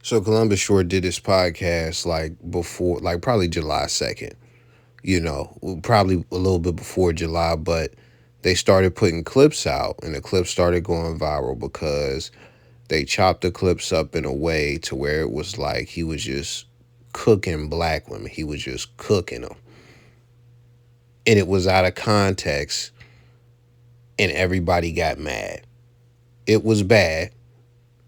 So Columbus Short did this podcast like before, like probably July 2nd, probably a little bit before July, but they started putting clips out and the clips started going viral because they chopped the clips up in a way to where it was like he was just cooking black women. He was just cooking them. And it was out of context and everybody got mad. It was bad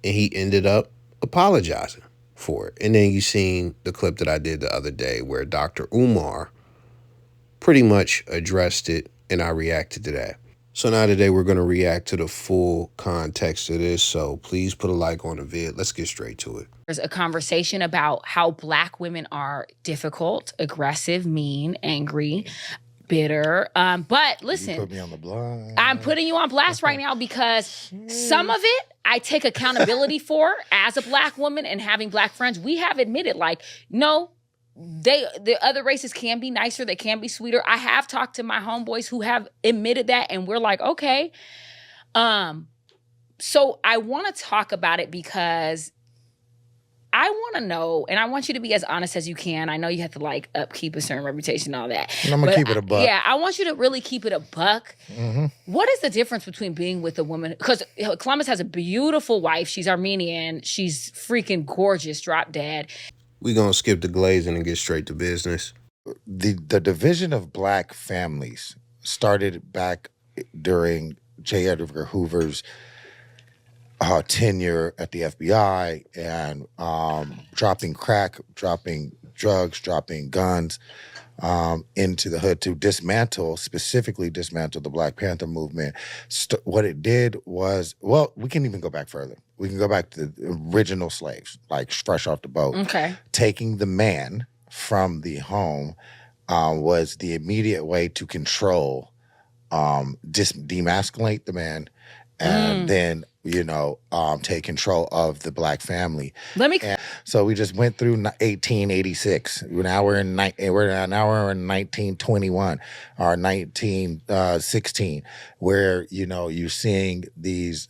and he ended up apologizing for it. And then you seen the clip that I did the other day where Dr. Umar pretty much addressed it and I reacted to that. So now today we're going to react to the full context of this. So please put a like on the vid. Let's get straight to it. There's a conversation about how Black women are difficult, aggressive, mean, angry, bitter. But listen, you put me on the blast. I'm putting you on blast right now because some of it I take accountability for as a Black woman and having Black friends. We have admitted, like, no, the other races can be nicer, they can be sweeter. I have talked to my homeboys who have admitted that, and we're like, okay. So I want to talk about it because I want to know, and I want you to be as honest as you can. I know you have to like upkeep a certain reputation and all that. And I'm going to keep it a buck. Yeah, I want you to really keep it a buck. Mm-hmm. What is the difference between being with a woman? Because Columbus has a beautiful wife. She's Armenian. She's freaking gorgeous, drop dead. We're going to skip the glazing and get straight to business. The division of Black families started back during J. Edgar Hoover's tenure at the FBI and dropping crack, dropping drugs, dropping guns into the hood to specifically dismantle the Black Panther movement. What it did was, well, we can even go back further. We can go back to the original slaves, like fresh off the boat. Okay. Taking the man from the home was the immediate way to control, demasculate the man, and then take control of the Black family. So we just went through 1886. Now we're in 1921 or 1916, where you're seeing these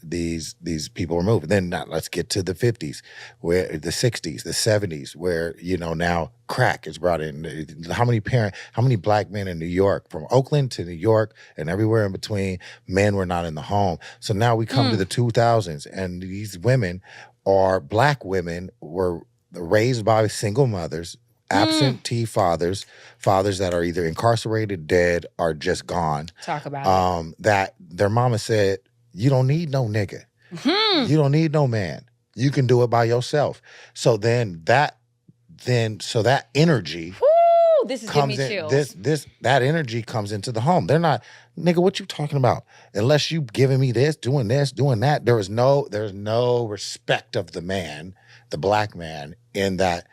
people are moving. Then let's get to the 50s, where the 60s, the 70s, where now crack is brought in. How many Black men in New York, from Oakland to New York and everywhere in between, men were not in the home. So now we come to the 2000s, and these women Black women were raised by single mothers, absentee fathers that are either incarcerated, dead, or just gone. Talk about it. That their mama said, you don't need no nigga. You don't need no man. You can do it by yourself. So that energy this is giving me chills. That energy comes into the home. They're not, nigga, what you talking about? Unless you giving me this, doing that. There's no respect of the man, the Black man, in that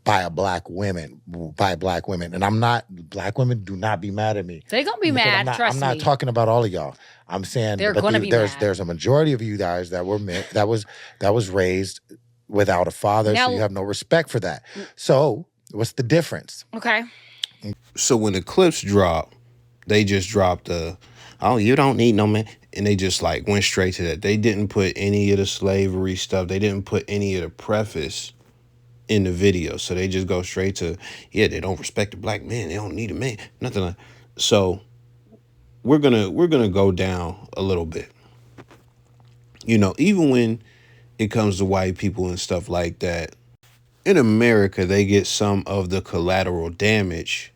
by Black women. And I'm not, Black women, do not be mad at me. They're gonna be mad, trust me. I'm not talking about all of y'all. I'm saying they're gonna be mad. There's a majority of you guys that was raised without a father, so you have no respect for that. So what's the difference? Okay. So when the clips drop, they just dropped you don't need no man. And they just like went straight to that. They didn't put any of the slavery stuff. They didn't put any of the preface in the video. So they just go straight to, they don't respect the Black man. They don't need a man. Nothing like. So we're gonna go down a little bit. Even when it comes to white people and stuff like that, in America, they get some of the collateral damage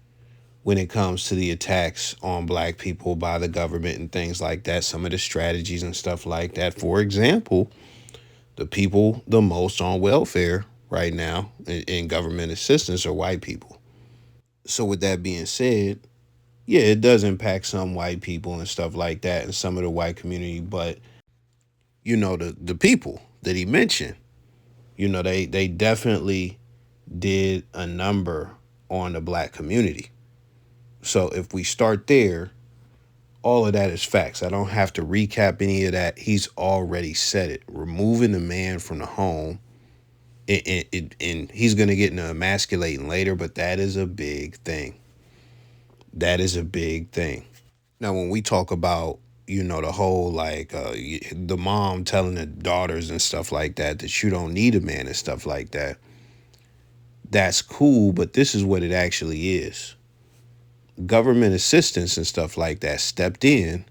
when it comes to the attacks on Black people by the government and things like that, some of the strategies and stuff like that. For example, the people the most on welfare right now in government assistance are white people. So with that being said, it does impact some white people and stuff like that and some of the white community, but the people that he mentioned, they definitely did a number on the Black community. So if we start there, all of that is facts. I don't have to recap any of that. He's already said it. Removing the man from the home, and he's going to get into emasculating later, but that is a big thing. That is a big thing. Now, when we talk about, the whole like the mom telling the daughters and stuff like that that you don't need a man and stuff like that. That's cool, but this is what it actually is. Government assistance and stuff like that stepped in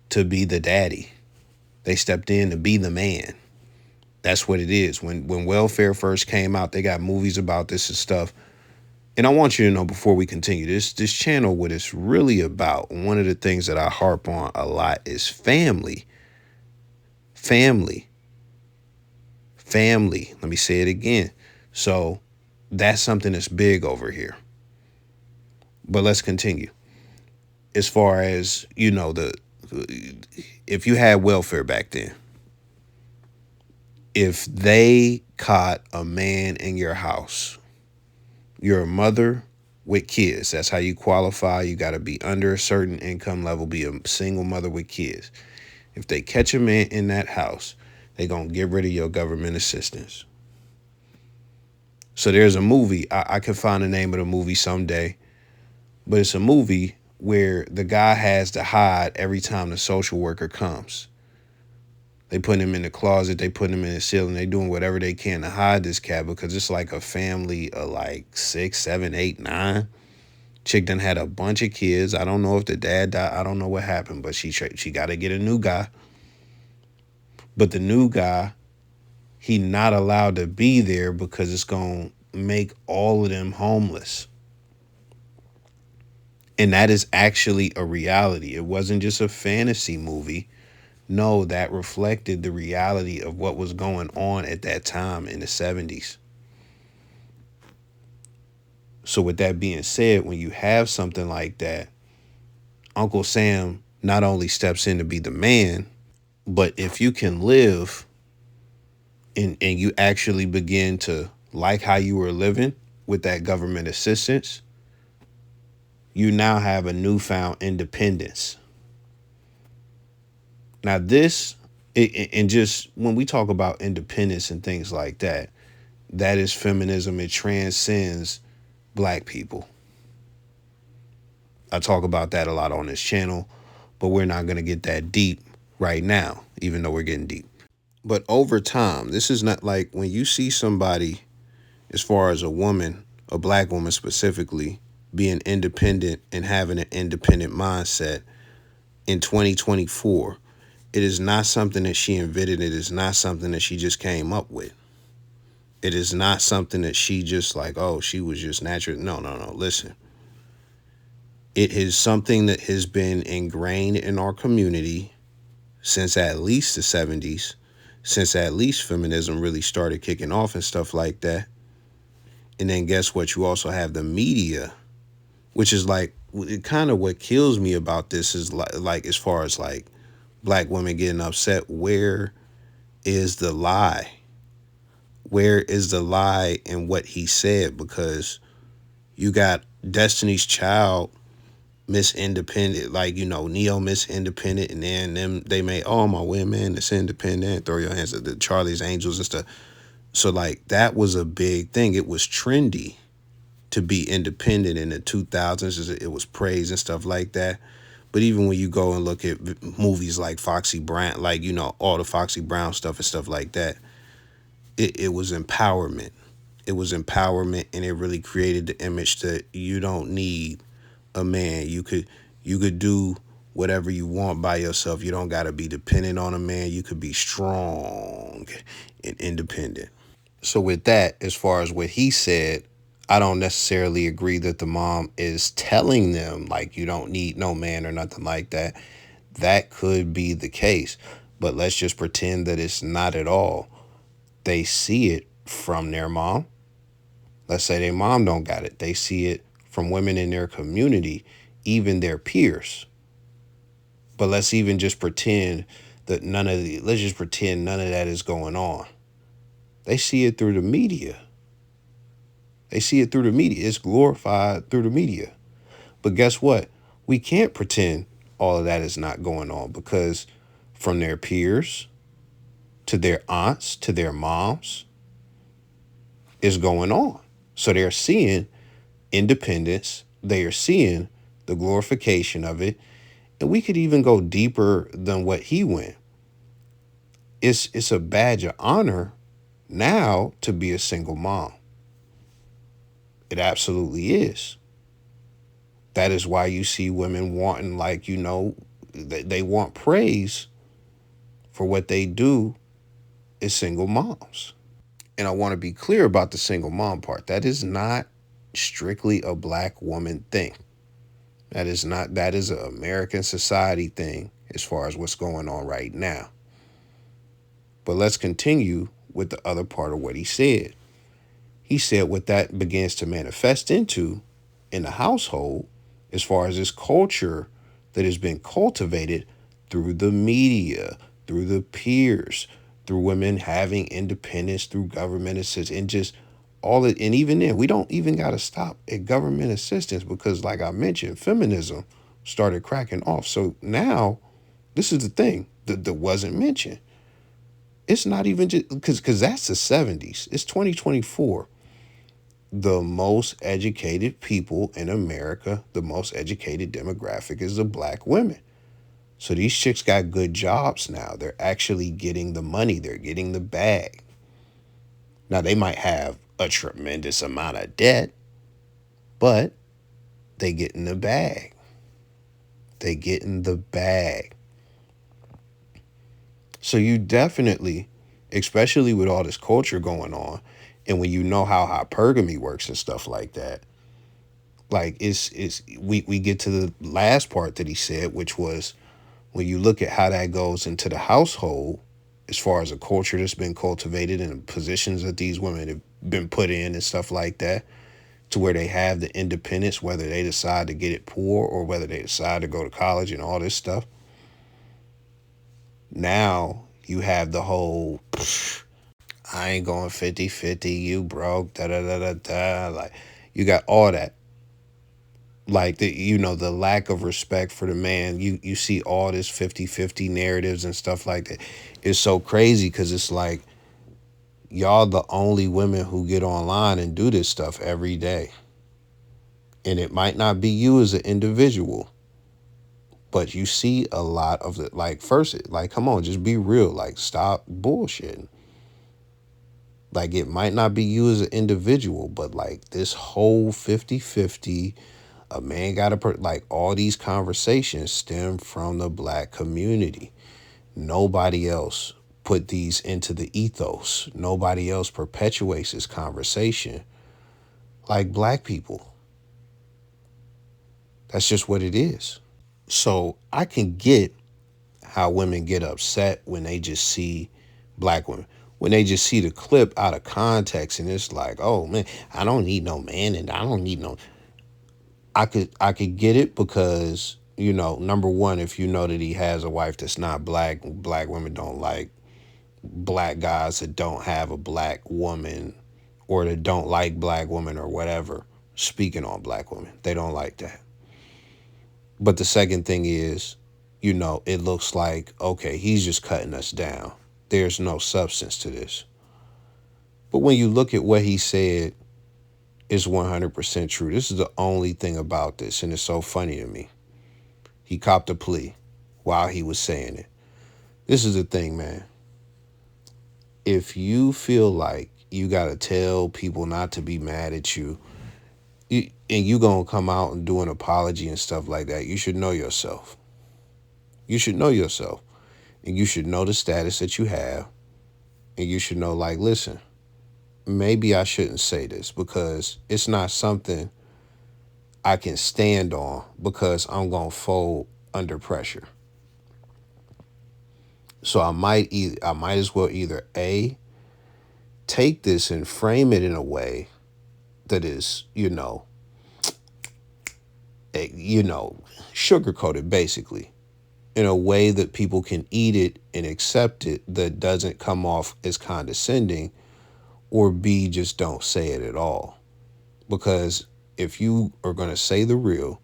to be the daddy. They stepped in to be the man. That's what it is. When welfare first came out, they got movies about this and stuff. And I want you to know before we continue, this channel, what it's really about, one of the things that I harp on a lot is family. Family. Family. Let me say it again. So that's something that's big over here. But let's continue. As far as, the if you had welfare back then, if they caught a man in your house, you're a mother with kids. That's how you qualify. You got to be under a certain income level, be a single mother with kids. If they catch a man in that house, they going to get rid of your government assistance. So there's a movie. I can find the name of the movie someday, but it's a movie where the guy has to hide every time the social worker comes. They put him in the closet. They put him in the ceiling. They doing whatever they can to hide this cat because it's like a family of like 6, 7, 8, 9. Chick done had a bunch of kids. I don't know if the dad died. I don't know what happened, but she got to get a new guy. But the new guy, he not allowed to be there because it's going to make all of them homeless. And that is actually a reality. It wasn't just a fantasy movie. No, that reflected the reality of what was going on at that time in the 70s. So with that being said, when you have something like that, Uncle Sam not only steps in to be the man, but if you can live and you actually begin to like how you were living with that government assistance, you now have a newfound independence. Now this, and just when we talk about independence and things like that, that is feminism. It transcends black people. I talk about that a lot on this channel, but we're not going to get that deep right now, even though we're getting deep. But over time, this is not like when you see somebody, as far as a woman, a black woman specifically, being independent and having an independent mindset in 2024, it is not something that she invented. It is not something that she just came up with. It is not something that she just like, oh, she was just natural. No, no, no. Listen, it is something that has been ingrained in our community since at least the 70s, since at least feminism really started kicking off and stuff like that. And then guess what? You also have the media, which is like kind of what kills me about this is like as far as like black women getting upset, where is the lie? Where is the lie in what he said? Because you got Destiny's Child, Miss Independent, like, Neo Miss Independent, and then them they made all my women Miss Independent, throw your hands at the Charlie's Angels and stuff. So like that was a big thing. It was trendy to be independent in the 2000s. It was praised and stuff like that. But even when you go and look at movies like Foxy Brown, like, all the Foxy Brown stuff and stuff like that, it was empowerment. It was empowerment, and it really created the image that you don't need a man. You could do whatever you want by yourself. You don't got to be dependent on a man. You could be strong and independent. So with that, as far as what he said, I don't necessarily agree that the mom is telling them like you don't need no man or nothing like that. That could be the case, but let's just pretend that it's not at all. They see it from their mom. Let's say their mom don't got it. They see it from women in their community, even their peers. But let's even just pretend that let's just pretend none of that is going on. They see it through the media. They see it through the media. It's glorified through the media. But guess what? We can't pretend all of that is not going on because from their peers to their aunts to their moms is going on. So they're seeing independence. They are seeing the glorification of it. And we could even go deeper than what he went. It's a badge of honor now to be a single mom. It absolutely is. That is why you see women wanting, like, they want praise for what they do as single moms. And I want to be clear about the single mom part. That is not strictly a black woman thing. That is an American society thing as far as what's going on right now. But let's continue with the other part of what he said. He said what that begins to manifest into in the household, as far as this culture that has been cultivated through the media, through the peers, through women having independence, through government assistance, and just all it. And even then, we don't even got to stop at government assistance because, like I mentioned, feminism started cracking off. So now, this is the thing that wasn't mentioned. It's not even just because that's the 70s. It's 2024. The most educated people in America, the most educated demographic is the black women. So these chicks got good jobs now. They're actually getting the money, they're getting the bag. Now, they might have a tremendous amount of debt, but they get in the bag. They get in the bag. So you definitely, especially with all this culture going on, and when you know how hypergamy works and stuff like that, like we get to the last part that he said, which was when you look at how that goes into the household, as far as a culture that's been cultivated and positions that these women have been put in and stuff like that, to where they have the independence, whether they decide to get it poor or whether they decide to go to college and all this stuff. Now you have the whole, I ain't going 50-50, you broke, da da da da da. Like, you got all that. Like, the lack of respect for the man. You see all this 50-50 narratives and stuff like that. It's so crazy because it's like, y'all the only women who get online and do this stuff every day. And it might not be you as an individual, but you see a lot of it. Like, first, like, come on, just be real. Like, stop bullshitting. Like, it might not be you as an individual, but like this whole 50-50, a man got to, like, all these conversations stem from the black community. Nobody else put these into the ethos. Nobody else perpetuates this conversation like black people. That's just what it is. So I can get how women get upset when they just see black women. When they just see the clip out of context and it's like, oh man, I don't need no man and I don't need no. I could get it because, number one, if you know that he has a wife that's not black, black women don't like black guys that don't have a black woman or that don't like black women or whatever speaking on black women. They don't like that. But the second thing is, it looks like, okay, he's just cutting us down. There's no substance to this. But when you look at what he said, it's 100% true. This is the only thing about this, and it's so funny to me. He copped a plea while he was saying it. This is the thing, man. If you feel like you got to tell people not to be mad at you, and you going to come out and do an apology and stuff like that, you should know yourself. You should know yourself. And you should know the status that you have. And you should know, like, listen, maybe I shouldn't say this because it's not something I can stand on because I'm going to fold under pressure. So I might as well either A, take this and frame it in a way that is, sugar coated basically, in a way that people can eat it and accept it, that doesn't come off as condescending, or B, just don't say it at all. Because if you are going to say the real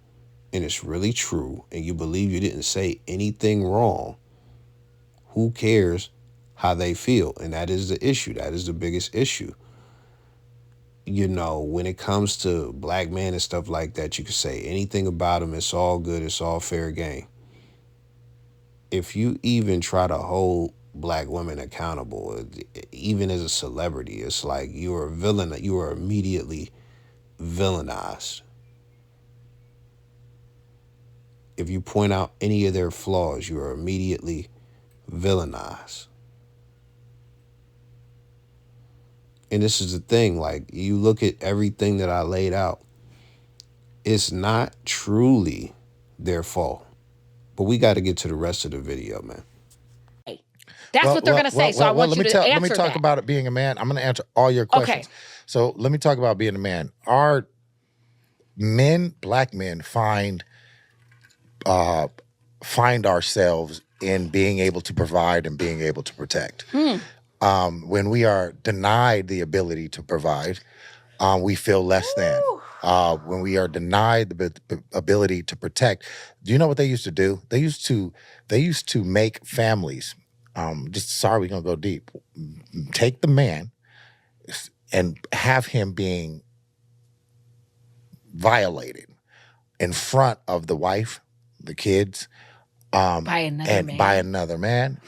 and it's really true and you believe you didn't say anything wrong, who cares how they feel? And that is the issue. That is the biggest issue. When it comes to black men and stuff like that, you can say anything about them. It's all good. It's all fair game. if you even try to hold black women accountable, even as a celebrity, it's like you are a villain. You are immediately villainized. If you point out any of their flaws, you are immediately villainized. And this is the thing, like you look at everything that I laid out, it's not truly their fault. But we got to get to the rest of the video, man. That's what they're going to say. So I want you to let me answer talk that. about it being a man. I'm going to answer all your questions. Okay. So let me talk about being a man. Our men, black men, find ourselves in being able to provide and being able to protect. When we are denied the ability to provide, we feel less than. When we are denied the ability to protect, do you know what they used to do? They used to make families. Just sorry, we're gonna go deep. Take the man and have him being violated in front of the wife, the kids, By another man. by another man,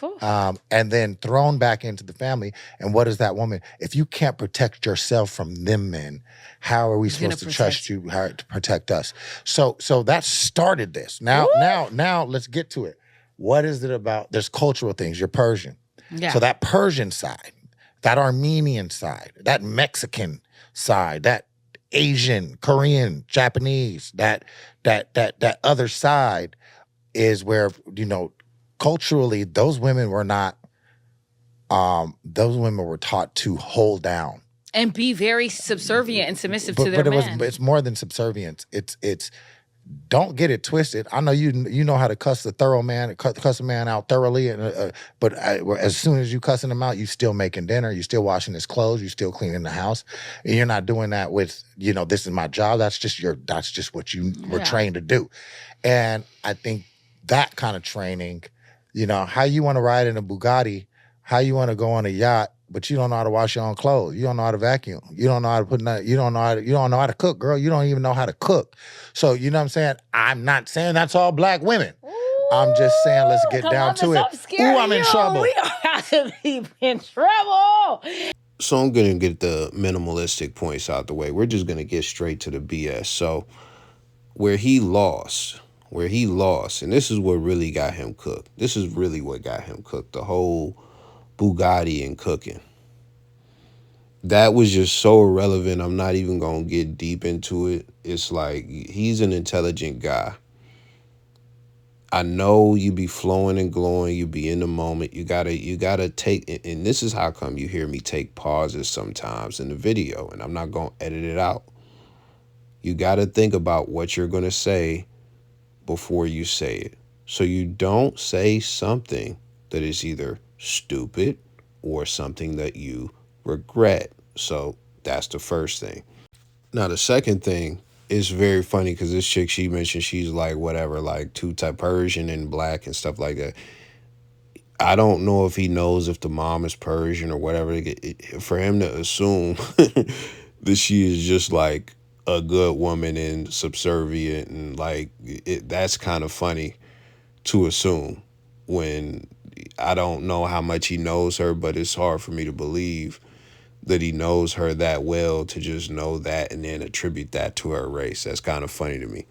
and then thrown back into the family. And what is that woman? If you can't protect yourself from them men, how are we supposed to trust you how to protect us? So that started this. Now let's get to it. What is it about? There's cultural things. You're Persian. Yeah. So that Persian side, that Armenian side, that Mexican side, that Asian, Korean, Japanese, that other side is where, culturally, those women were not, those women were taught to hold down. And be very subservient and submissive to their man. But it's more than subservience. It's don't get it twisted. I know you know how to cuss a man out thoroughly, but as soon as you cussing him out, you still making dinner, you still washing his clothes, you still cleaning the house, and you're not doing that with this is my job. That's just what you were trained to do, and I think that kind of training, how you want to ride in a Bugatti, how you want to go on a yacht, but you don't know how to wash your own clothes. You don't know how to vacuum. You don't know how to you don't know how to cook, girl. You don't even know how to cook. So you know what I'm saying? I'm not saying that's all black women. I'm just saying let's get down to it. Ooh, I'm in trouble. We are about to be in trouble. So I'm going to get the minimalistic points out the way. We're just going to get straight to the BS. So where he lost, and this is what really got him cooked. This is really what got him cooked. The whole Bugatti and cooking. That was just so irrelevant. I'm not even going to get deep into it. It's like, he's an intelligent guy. I know you be flowing and glowing. You be in the moment. You gotta take, and this is how come you hear me take pauses sometimes in the video, and I'm not going to edit it out. You got to think about what you're going to say before you say it. So you don't say something that is either stupid or something that you regret. So that's the first thing. Now, the second thing is very funny because this chick, she mentioned she's like whatever, like two-type Persian and black and stuff like that. I don't know if he knows if the mom is Persian or whatever. For him to assume that she is just like a good woman and subservient and like that's kind of funny to assume when I don't know how much he knows her, but it's hard for me to believe that he knows her that well to just know that and then attribute that to her race. That's kind of funny to me.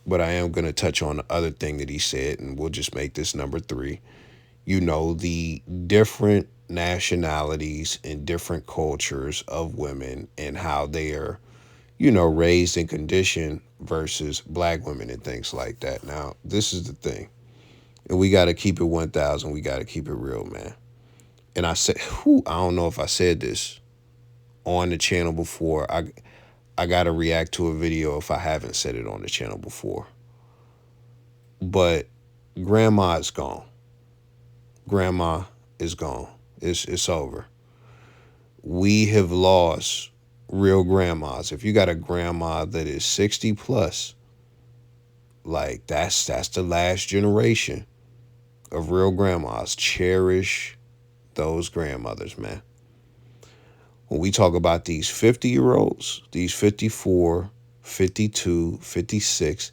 But I am going to touch on the other thing that he said, and we'll just make this number 3. The different nationalities and different cultures of women and how they are, raised and conditioned versus black women and things like that. Now, this is the thing. And we got to keep it 1,000. We got to keep it real, man. And I said, I don't know if I said this on the channel before. I got to react to a video if I haven't said it on the channel before. But grandma is gone. Grandma is gone. It's over. We have lost real grandmas. If you got a grandma that is 60 plus, like that's the last generation of real grandmas. Cherish those grandmothers, man. When we talk about these 50-year-olds, these 54, 52, 56,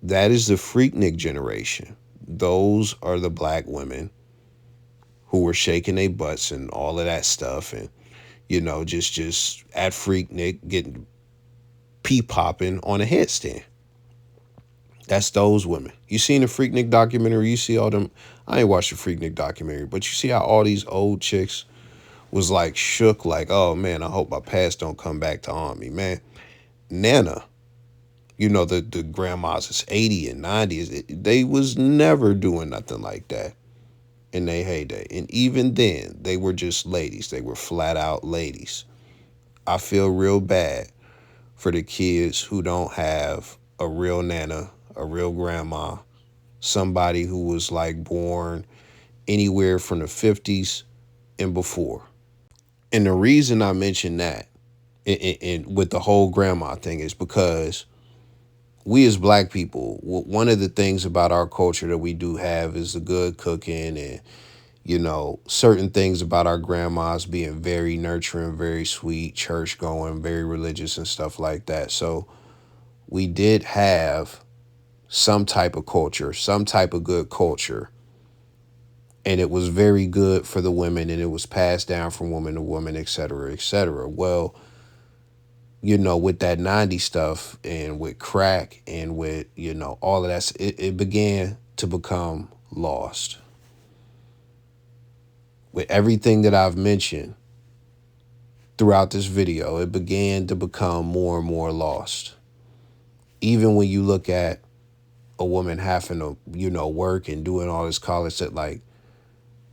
that is the freaknik generation. those are the black women who were shaking their butts and all of that stuff, and just at Freaknik getting pee popping on a headstand. That's those women. You seen the Freaknik documentary? You see all them. I ain't watched the Freaknik documentary, but you see how all these old chicks was like shook, like, oh man, I hope my past don't come back to haunt me, man. Nana, the grandmas is 80 and 90s. They was never doing nothing like that in their heyday, and even then, they were just ladies. They were flat out ladies. I feel real bad for the kids who don't have a real nana, a real grandma, somebody who was like born anywhere from the 50s and before. And the reason I mention that and with the whole grandma thing is because we as black people, one of the things about our culture that we do have is the good cooking and, certain things about our grandmas being very nurturing, very sweet, church going, very religious and stuff like that. So we did have some type of culture, some type of good culture. And it was very good for the women and it was passed down from woman to woman, et cetera, et cetera. Well, with that 90s stuff and with crack and with, all of that, it began to become lost. With everything that I've mentioned throughout this video, it began to become more and more lost. Even when you look at a woman having to, work and doing all this college that, like,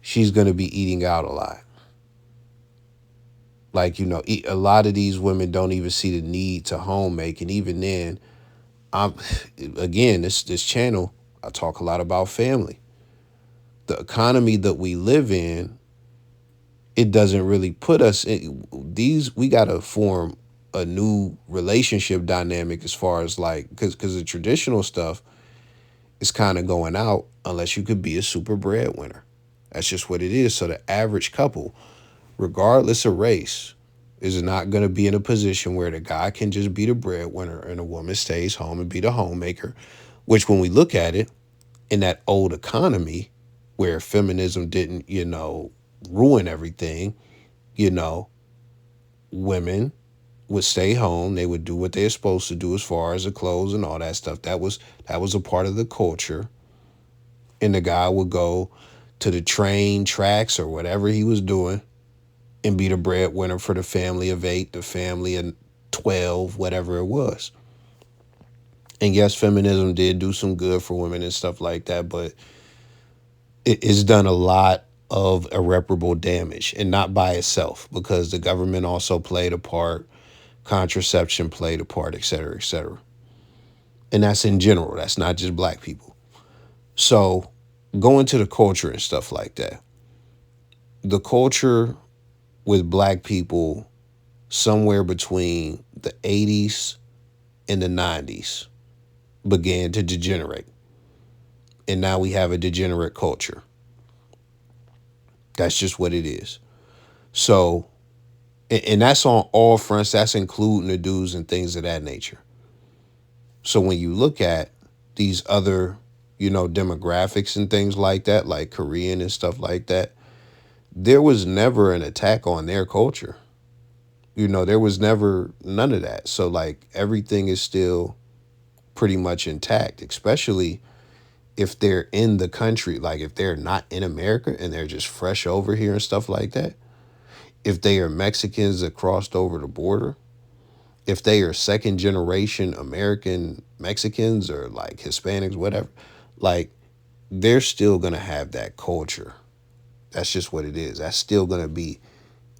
she's going to be eating out a lot. Like, a lot of these women don't even see the need to home make. And even then, I'm again, this channel, I talk a lot about family. The economy that we live in, it doesn't really put us in these. We got to form a new relationship dynamic as far as like, because the traditional stuff is kind of going out unless you could be a super breadwinner. That's just what it is. So the average couple, regardless of race, is not going to be in a position where the guy can just be the breadwinner and the woman stays home and be the homemaker, which when we look at it in that old economy where feminism didn't, ruin everything, you know, women would stay home. They would do what they're supposed to do as far as the clothes and all that stuff. That was a part of the culture. And the guy would go to the train tracks or whatever he was doing and be the breadwinner for the family of 8, the family of 12, whatever it was. And yes, feminism did do some good for women and stuff like that, but it's done a lot of irreparable damage, and not by itself, because the government also played a part, contraception played a part, et cetera, et cetera. And that's in general. That's not just black people. So going to the culture and stuff like that, the culture with black people somewhere between the 80s and the 90s began to degenerate. And now we have a degenerate culture. That's just what it is. So, and that's on all fronts. That's including the dues and things of that nature. So when you look at these other, demographics and things like that, like Korean and stuff like that, there was never an attack on their culture. There was never none of that. So like everything is still pretty much intact, especially if they're in the country, like if they're not in America and they're just fresh over here and stuff like that. If they are Mexicans that crossed over the border, if they are second generation American Mexicans or like Hispanics, whatever, like they're still going to have that culture. That's just what it is. That's still going to be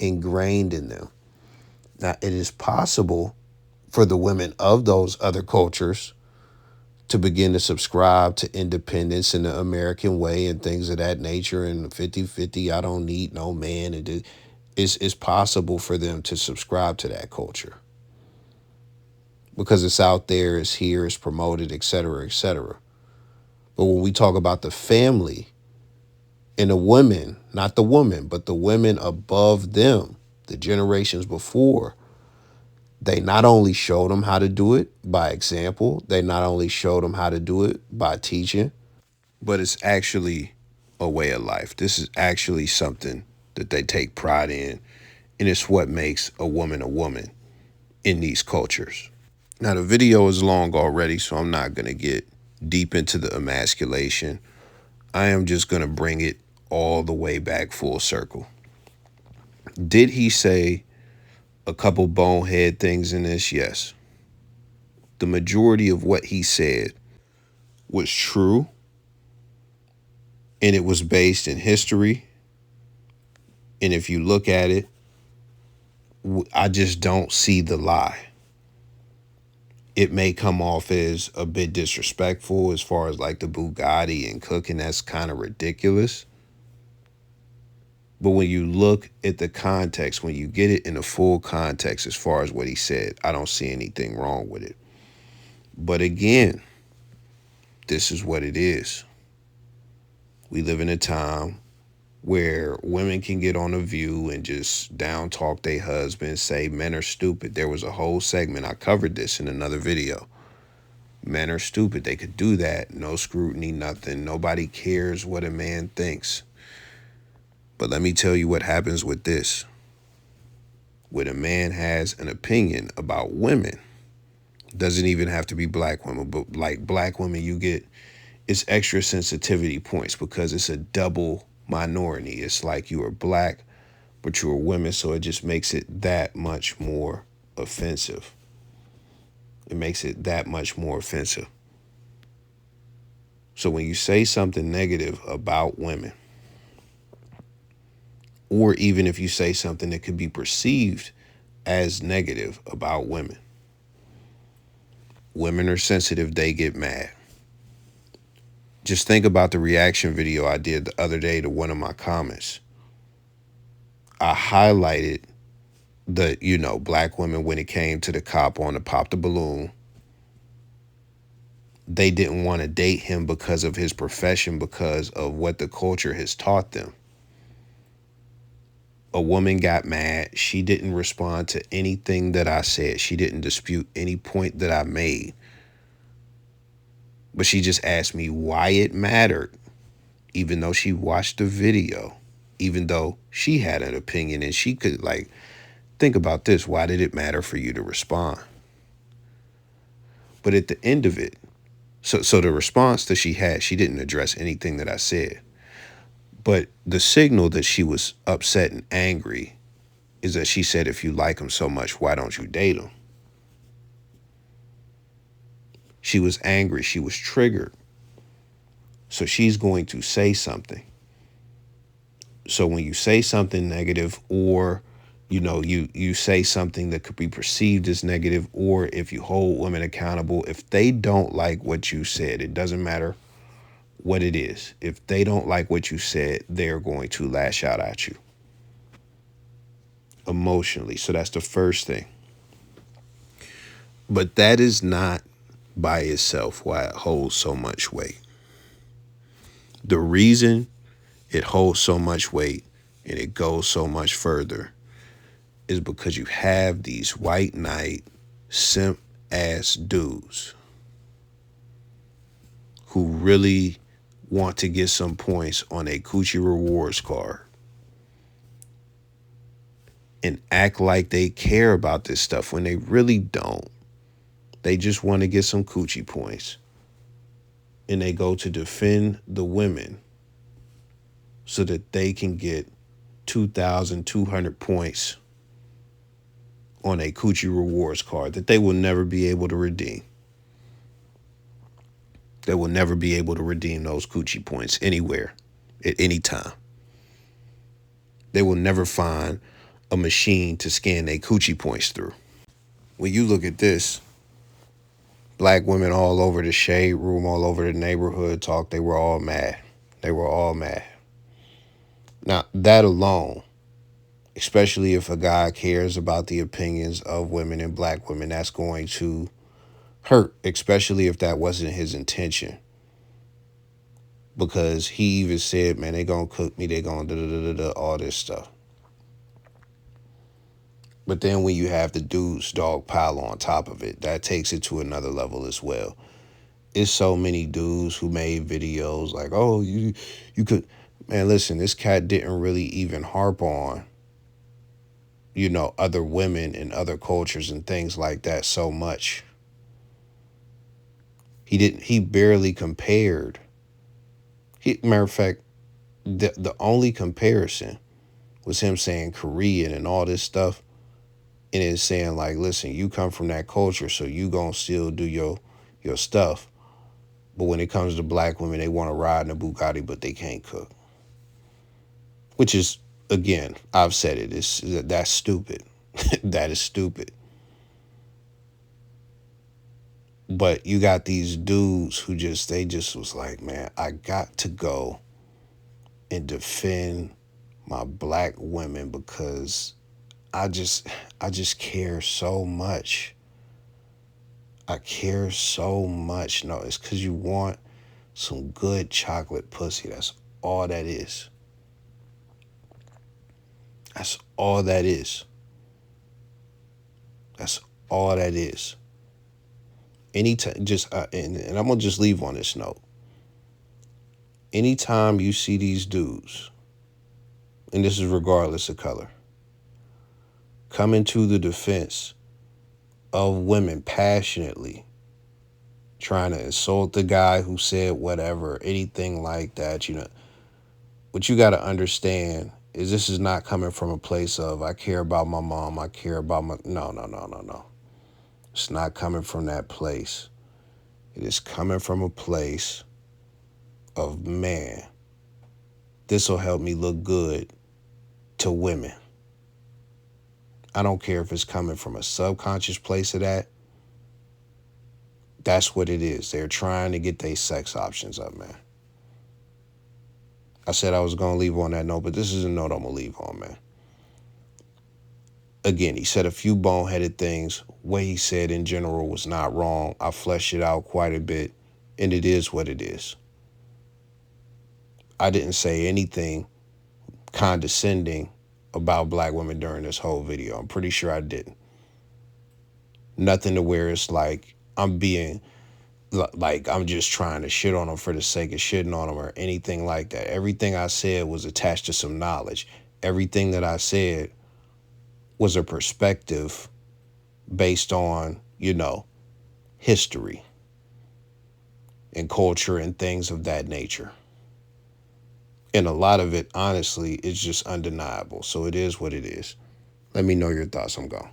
ingrained in them. Now, it is possible for the women of those other cultures to begin to subscribe to independence in the American way and things of that nature, and 50-50, I don't need no man. And it's possible for them to subscribe to that culture because it's out there, it's here, it's promoted, et cetera, et cetera. But when we talk about the family and the women, not the woman, but the women above them, the generations before, they not only showed them how to do it by example, they not only showed them how to do it by teaching, but it's actually a way of life. This is actually something that they take pride in, and it's what makes a woman in these cultures. Now, the video is long already, so I'm not going to get deep into the emasculation. I am just going to bring it all the way back full circle. Did he say a couple bonehead things in this? Yes. The majority of what he said was true, and it was based in history. And if you look at it, I just don't see the lie. It may come off as a bit disrespectful as far as like the Bugatti and cooking. That's kind of ridiculous. But when you look at the context, when you get it in the full context as far as what he said, I don't see anything wrong with it. But again, this is what it is. We live in a time where women can get on The View and just down talk their husbands, say men are stupid. There was a whole segment, I covered this in another video. Men are stupid. They could do that. No scrutiny, nothing. Nobody cares what a man thinks. But let me tell you what happens with this. When a man has an opinion about women, doesn't even have to be black women, but like black women, you get it's extra sensitivity points because it's a double minority. It's like you are black, but you are women, so it just makes it that much more offensive. It makes it that much more offensive. So when you say something negative about women, or even if you say something that could be perceived as negative about women, women are sensitive, they get mad. Just think about the reaction video I did the other day to one of my comments. I highlighted the, black women when it came to the cop on the pop the balloon. They didn't want to date him because of his profession, because of what the culture has taught them. A woman got mad. She didn't respond to anything that I said. She didn't dispute any point that I made. But she just asked me why it mattered, even though she watched the video, even though she had an opinion and she could, think about this. Why did it matter for you to respond? But at the end of it, so the response that she had, she didn't address anything that I said. But the signal that she was upset and angry is that she said, if you like him so much, why don't you date him? She was angry. She was triggered. So she's going to say something. So when you say something negative, or, you say something that could be perceived as negative, or if you hold women accountable, if they don't like what you said, it doesn't matter what it is. If they don't like what you said, they're going to lash out at you emotionally. So that's the first thing. But that is not by itself why it holds so much weight. The reason it holds so much weight and it goes so much further is because you have these white knight simp ass dudes who really want to get some points on a coochie rewards card and act like they care about this stuff when they really don't. They just want to get some coochie points. And they go to defend the women so that they can get 2,200 points on a coochie rewards card that they will never be able to redeem. They will never be able to redeem those coochie points anywhere, at any time. They will never find a machine to scan their coochie points through. When you look at this, black women all over the shade room, all over the neighborhood talk, they were all mad. They were all mad. Now, that alone, especially if a guy cares about the opinions of women and black women, that's going to hurt, especially if that wasn't his intention. Because he even said, man, they gonna cook me, they gonna da-da-da-da-da, all this stuff. But then when you have the dudes dog pile on top of it, that takes it to another level as well. It's so many dudes who made videos like, oh, you could, man, listen, this cat didn't really even harp on, other women and other cultures and things like that so much. He barely compared. Matter of fact, the only comparison was him saying Korean and all this stuff, and it's saying like, listen, you come from that culture, so you gonna still do your stuff. But when it comes to black women, they want to ride in a Bugatti, but they can't cook. Which is, again, I've said it. That's stupid. That is stupid. But you got these dudes who they just was like, man, I got to go and defend my black women because I just I just care so much. I care so much. No, it's because you want some good chocolate pussy. That's all that is. That's all that is. That's all that is. Anytime, just and I'm gonna just leave on this note. Anytime you see these dudes, and this is regardless of color, coming to the defense of women passionately, trying to insult the guy who said whatever, anything like that, what you got to understand is this is not coming from a place of I care about my mom, I care about my no, no, no, no, no. It's not coming from that place. It is coming from a place of, man, this will help me look good to women. I don't care if it's coming from a subconscious place of that. That's what it is. They're trying to get their sex options up, man. I said I was going to leave on that note, but this is a note I'm going to leave on, man. Again, he said a few boneheaded things. What he said in general was not wrong. I fleshed it out quite a bit, and it is what it is. I didn't say anything condescending about black women during this whole video. I'm pretty sure I didn't. Nothing to where it's like I'm being like I'm just trying to shit on them for the sake of shitting on them or anything like that. Everything I said was attached to some knowledge. Everything that I said was a perspective based on, history and culture and things of that nature. And a lot of it, honestly, is just undeniable. So it is what it is. Let me know your thoughts. I'm gone.